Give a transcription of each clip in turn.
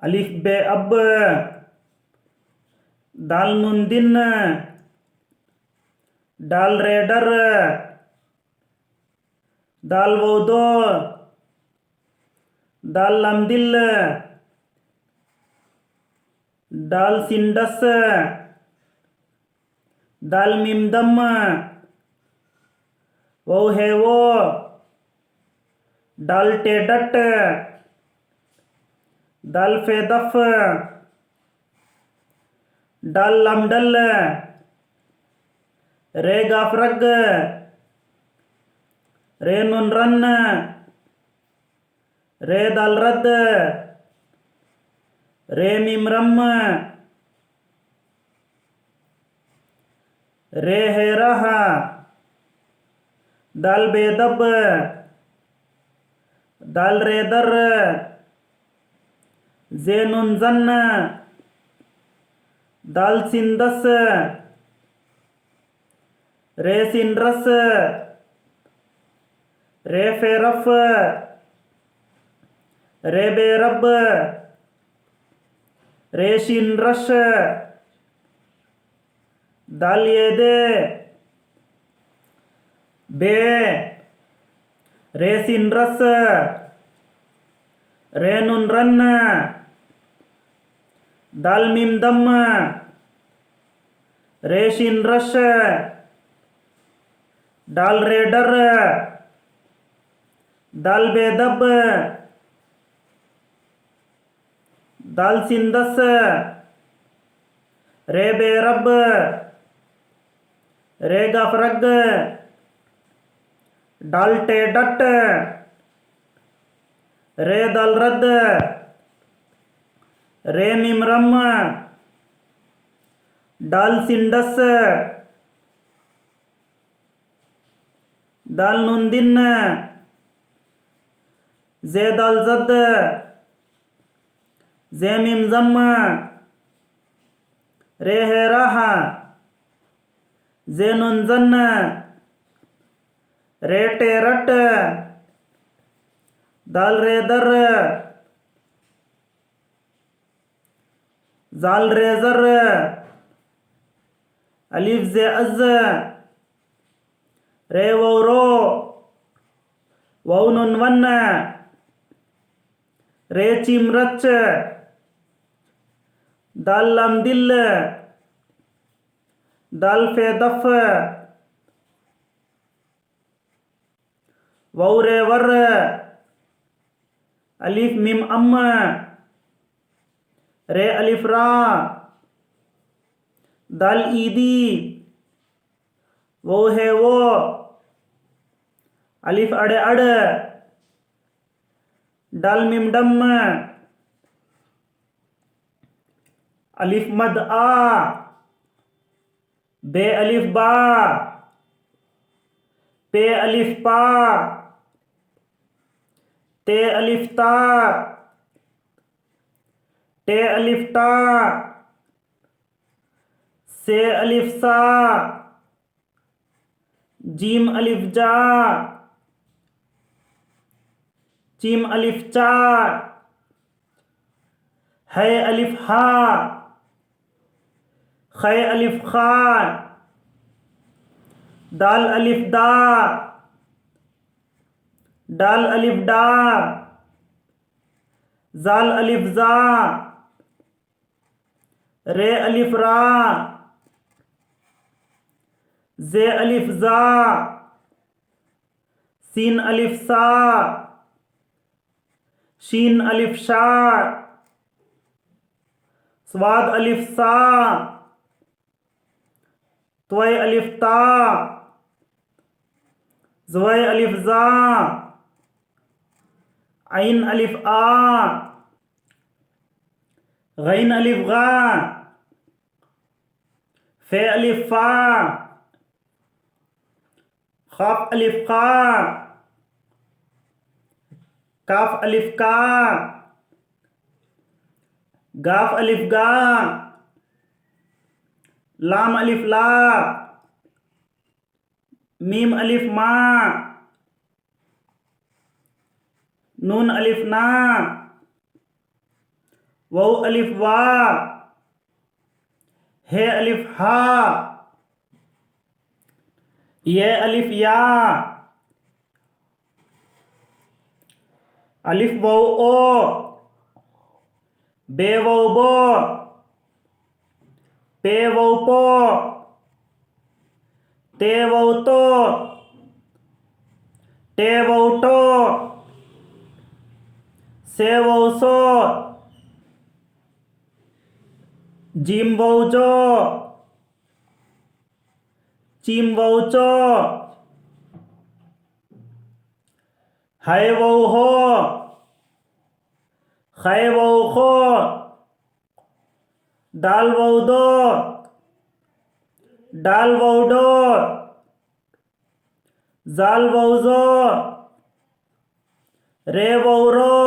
अलिफ बे अब, दाल नून दिन, दाल रेडर, दाल वोदो, दाल लमदिल, दाल सिंडस, दाल मिमदम, वो है वो, दाल टेडट, दाल फेदफ, दाल लमडल, रे गाफरग, रे नुनरन, रे दालरद, रे मिमरम, रे हेरह, दाल बेदब, दाल रेदर, जे नुनजन, दाल सिंदस, रे सिनरस, रे फेरफ, रे बेरब, रे शिनरश, दाल येदे, बे, रे सिनरस, रे नुनरन, दाल मिमदम, रे शिनरश, दाल रेडर, दाल बेदब, दाल सिंदस, रे बेरब, रे गफरग, दाल टेडट, रे दलरद, रे मिमरम, दाल सिंडस, दाल नूनदिन, जे दालजद, जे मिमजम, रे हेराह, जे नुनजन, रे टेरट, दाल रेदर, जाल रेजर, अलिफ जे अज, रे वोरो, वौ नुनवन, रे चिमरच, दाल लमदिल, दाल फेदफ, वौ रेवर, अलिफ मिम अम, रे अलिफ रा, दाल ईदी, वो है वो, अलिफ अड़े अड़, दाल मिमडम, अलिफ मद आ, बे अलिफ बा, पे अलिफ पा, ते अलिफ ता, टे अलिफ टा, से अलिफ सा, जीम अलिफ जा, चीम अलिफ चा, है अलिफ हा, खे अलिफ खा, दाल अलिफ दा, डाल अलिफ डा, जाल अलिफ जा, रे अलिफ रा, जे अलिफ जा, सीन अलिफ सा, शीन अलिफ शा, स्वाद अलिफ सा, त्वय अलिफ ता, ज़वय अलिफ जा, आइन अलिफ आ, गैन अलिफ गा, फे अलिफ फा, खाफ अलिफ का, काफ अलिफ का, गाफ अलिफ गा, लाम अलिफ ला, मीम अलिफ मा, नून अलिफ ना, वाव अलिफ वा, हे अलिफ हा, ये अलिफ या, अलिफ वाव ओ, बे वाव बो, पे वाव पो, ते वाव तो, टे वाव टो, से वाव सो, जीम वाव जो, चीम वाव चो, हाय वाव हो, खै वाव खो, दाल वाव दो, डाल वाव डो, जाल वाव जो, रे वाव रो,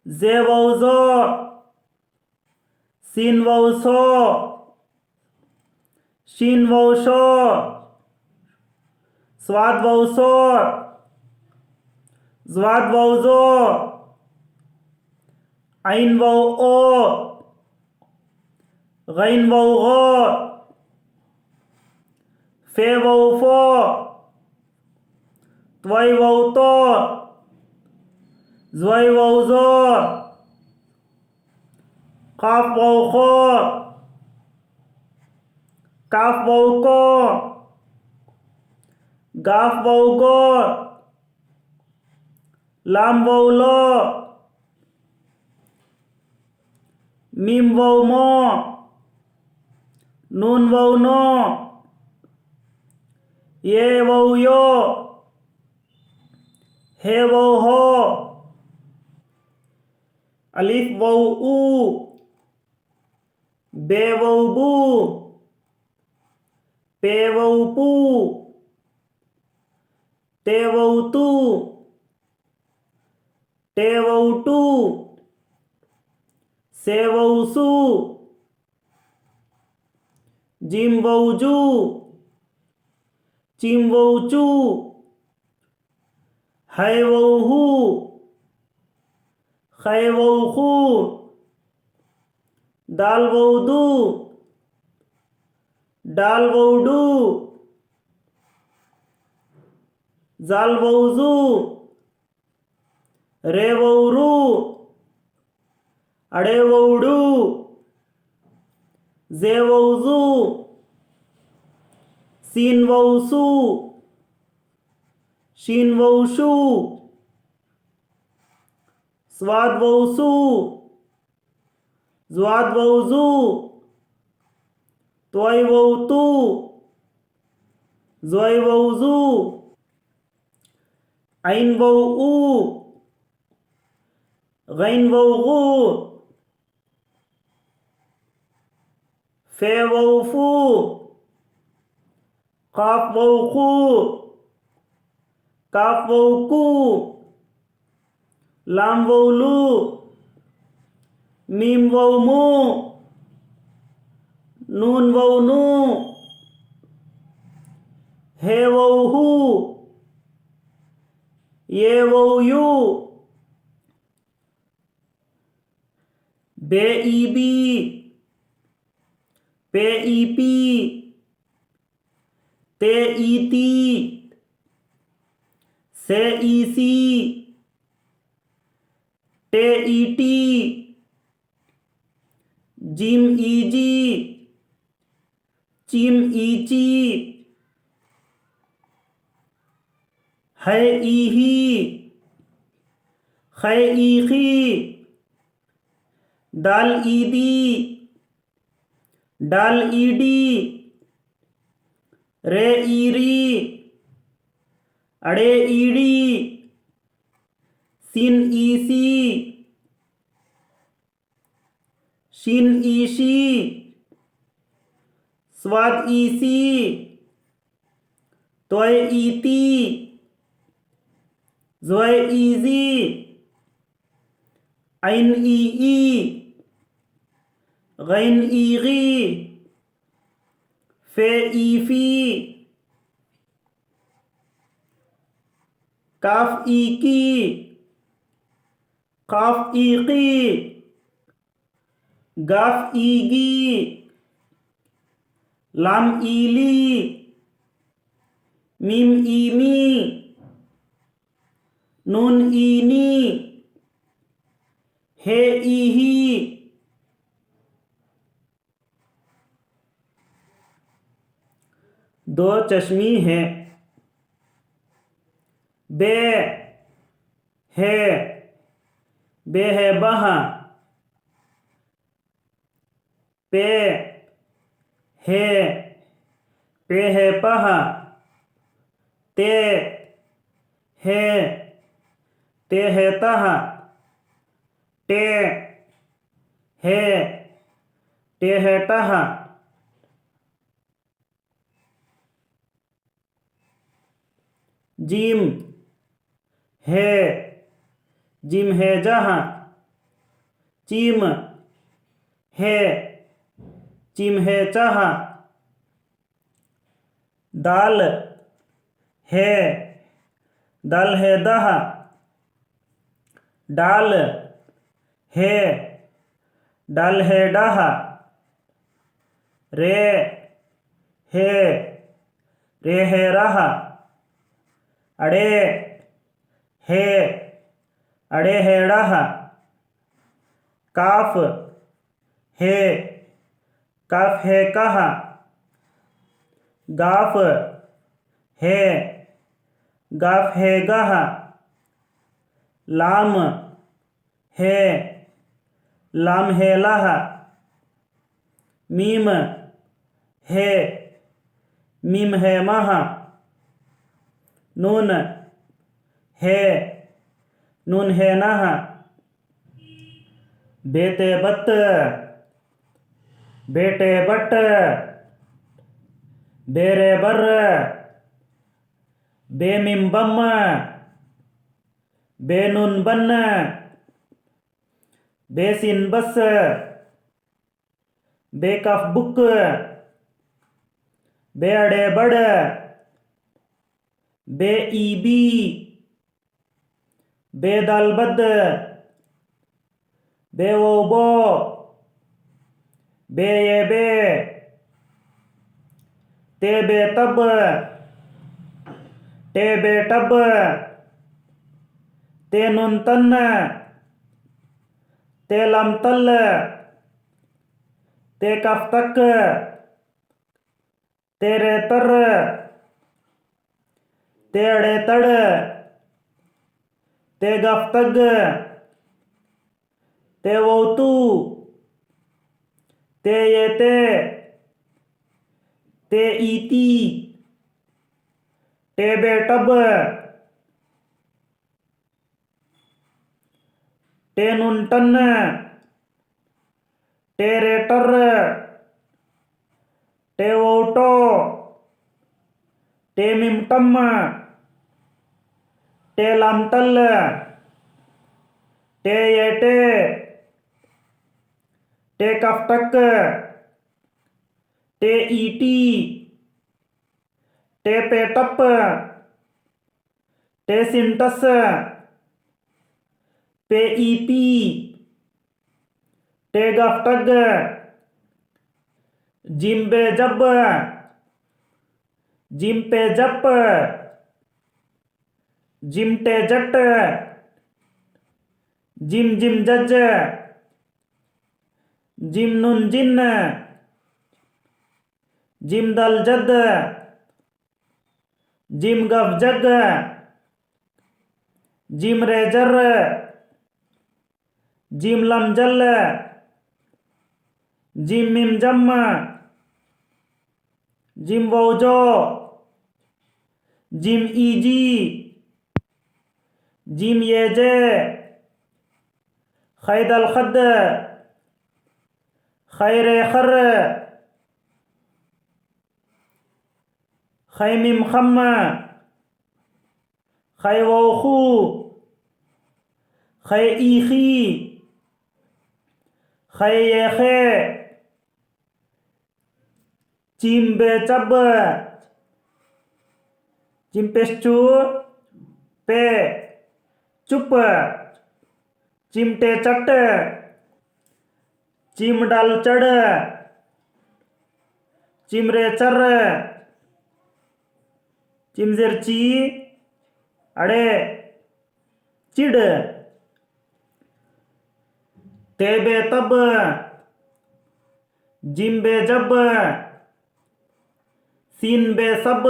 जे वाव जो, सीन वाव सो, शीन वाव शो, स्वाद वाव सो, ज्वाद वाव जो, आइन वाव ओ, गैन वाव गो, फे वाव फो, त्वै वाव तो, ज्वै वाव जो, काफ वाव खो, काफ वाव को, गाफ वाव गो, लाम वाव लो, मीम वाव मो, नून वाव नो, ये वाव यो, हे वाव हो, अलिफ वाव ऊ, बे वाव बू, पे वाव पू, ते वाव तू, टे वाव टू, से वाव सू, जिम वाव जू, चिम वाव चू, है वाव हू, खै वाव खू, दाल वाव दू, डाल वाव डू, जाल वाव जू, रे वाव रू, अड़े वाव डू, जे वाव जू, सीन वाव सू, शीन वाव शू, स्वाद वाव सू, ज्वाद वाव जू, त्वै वाव तू, ज्वै वाव जू, आइन वाव ऊ, गैन वाव गू, फे वाव फू, काफ वाव खू, काफ वाव कू, लाम वाव लू, मीम वाव मू, नून वाव नू, हे वाव हू, ये wow you, bay E B, पे ई पी, ते ई ती, से ई सी, टे ई टी, जिम ई जी, चिम ई ची, है ई ही, खै ई खी, दाल ई दी, डाल ई डी, रे ई री, अड़े E D, sin E C, sheen E she, स्वाद ई सी, त्वै ई ती, ज्वै ई जी, आइन ई ई, गैन ई गी, फे ई फी, काफ ई की, काफ ई की गाफ ईगी लाम ईली मीम ईमी नून ईनी हे ईही दो चश्मी है बे है बहा पे है पहा ते है तहा टे है टहा जिम है जहा चीम है चाहा दाल है दहा डाल है डाहा रे है रहा अड़े है रहा काफ है कहा गाफ है गहा लाम है लहा मीम है महा नून है नहा बेटे बत बेटे बट बेरे बर बेमिम बम बेनुन बन बेसिन बस बेकफ बुक बेअड़े बड़ बेईबी बेदल बद बेवोबो बे ते बेतब ते बेटब ते नुन तन ते लम तल ते कफ तक तेरे तर ते अड़े तड़ ते गफ तग ते वोतू ते ये ते ईती ते बेटब ते नुनटन ते रेटर ते वोटो ते मिमटम ते लमटल ते येटे ते कफटक ते ईटी ते पेटप ते सिंटस पे ईपी ते गफटग जिम्बे जब जिम्पे जप जिमटे जट जिम जज जिम नुन जिन जिम दल जद जिम गफ जग जिम रेजर जिम लम जल जिम मिम जम जिम वोजो जिम ईजी जिम येजे खैदल खद खैरे खर खैमिम खम खैवोखू खै ईखी खै येखे चिम्बे चब चिम्पेश्चू पे चुप चिमटे चट, चिमडाल चढ़, चिमरे चर, चिमजेर ची, अड़े चिड़, तेबे तब, जिम्बे जब, सीन बे सब,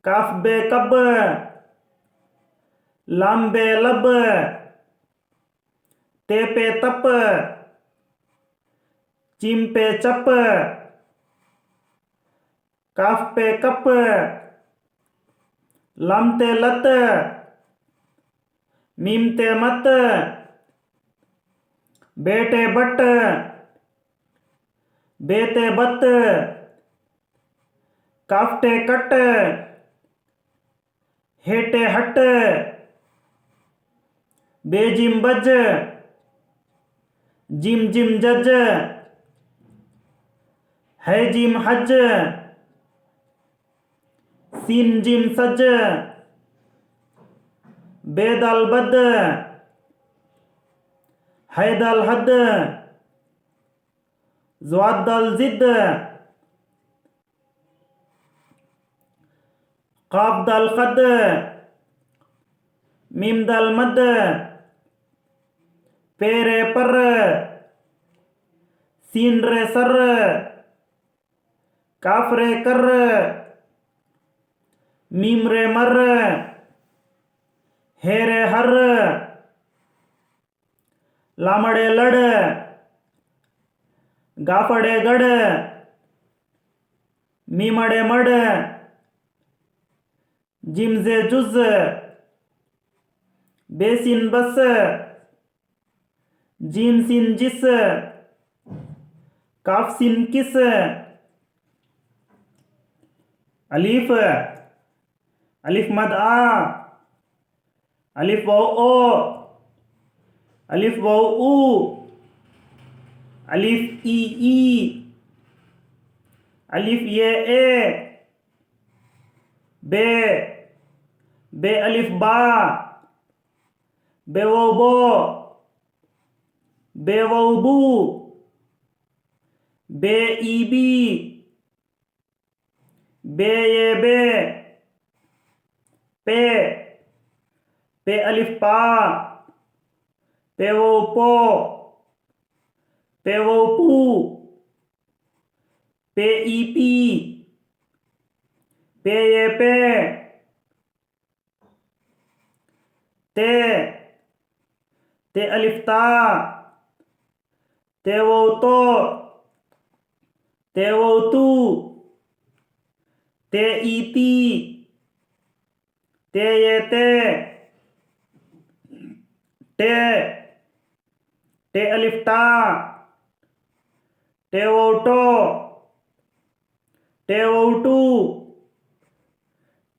काफ बे कब, लाम बे लब, ते पे तप, चिम पे चप, काफ पे कप, लम ते लत, मीम ते मत, बेटे बट, बेते बत, काफटे कट, हेटे हट, बेजिम बज, जिम जिम जज, है जिम हज, सीन जिम सज, बेदल बद, हैदल हद, ज़्वादल जिद, काफ दल खद, मीम दल मद, पेरे पर, सीन रे सर, काफ रे कर, मीम रे मर, हे रे हर, लामड़े लड़, गाफड़े गड़, मीमड़े मड़, जिमजे जुज, बेसिन बस, जीम सिन जिस, काफ सिन किस, अलीफ, अलिफ मद आ, अलिफ वाव ओ, अलिफ वाव ऊ, अलिफ ई, अलिफ ये ए, बे अलिफ बा, बे वाव बो, बे वाव बू, बे ई बी, बे ये बे, पे अलिफ पा, पे वाव पो, पे वाव पू, पे ई पी, पे ये पे, ते अलिफ ता, ते वाव तो, ते वाव तू, ते ई ती, ते ये ते अलिफ टा, ते वाव टो, ते वाव टू,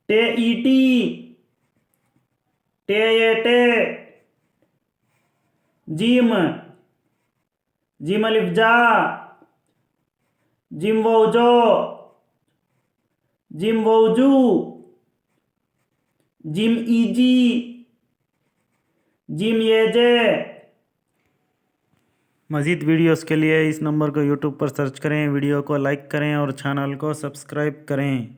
ते ई टी, ते ये टे, जिम, जिम अलिफ जा, जिम वाव जो, जिम वाव जू, जिम ई जी, जिम ये जे। मज़ीद वीडियोस के लिए इस नंबर को यूट्यूब पर सर्च करें, वीडियो को लाइक करें और चैनल को सब्सक्राइब करें।